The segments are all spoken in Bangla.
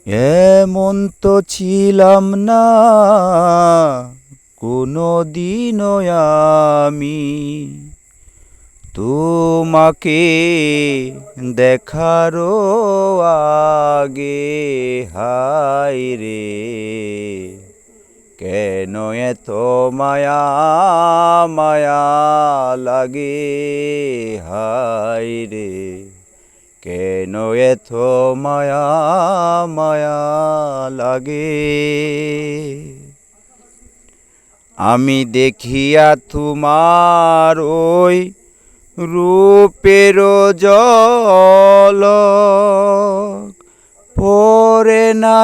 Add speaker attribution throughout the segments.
Speaker 1: এমন তো ছিলাম না কোনো দিনও আমি, তোমাকে দেখারও আগে। হায় রে, কেন এত মায়া মায়া লাগে। হায় রে, কেন এত মায়া মায়া লাগে। আমি দেখিয়া তোমার ওই রূপের ঝলক পড়ে না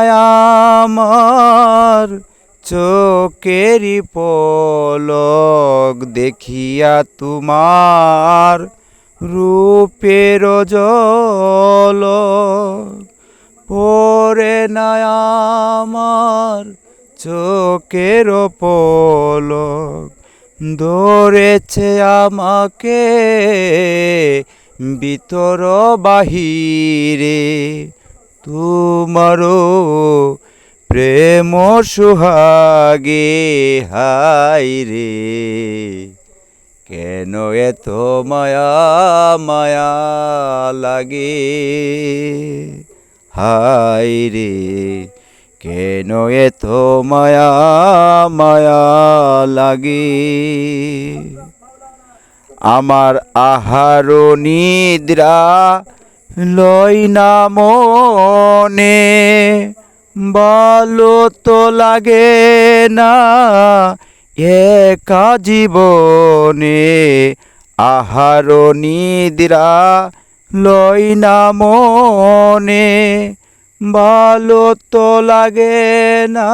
Speaker 1: আমার চোখেরই পলক। দেখিয়া তোমার রূপের ঝলক পড়ে না আমার চোখের পলক। ধরেছে আমাকে ভিতর বাহিরে, তোমারও প্রেম সুহাগে। হায় রে, কেন এত মায়া মায়া লাগে। হায় রে, কেন এত মায়া মায়া লাগে। আমার আহার নিদ্রা লয় না মনে, ভালো তো লাগে না একা জীবনে। আহার নিদ্রা লয় না মনে, ভালো তো লাগে না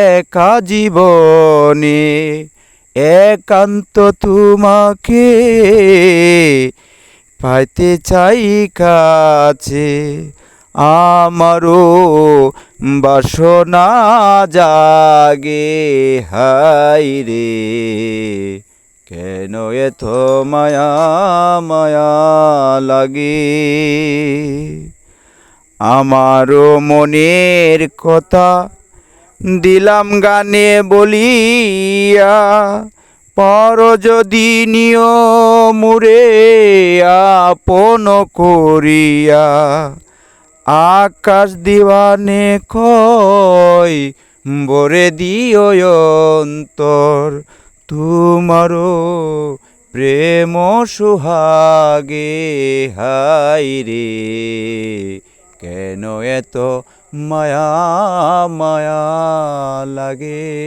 Speaker 1: একা জীবনে। একান্ত তোমাকে পাইতে চাই কাছে, আমারও বাসনা জাগে। হায় রে, কেন এত মায়া মায়া লাগে। আমারও মনের কথা দিলাম গানে বলিয়া, পর যদি নিয় মুরে আপন করিয়া। আকাশ দিওয়ানে কয় বরে দিও অন্তর, তোমারও প্রেম সুহাগে। হায় রে, কেন এত মায়া মায়া লাগে।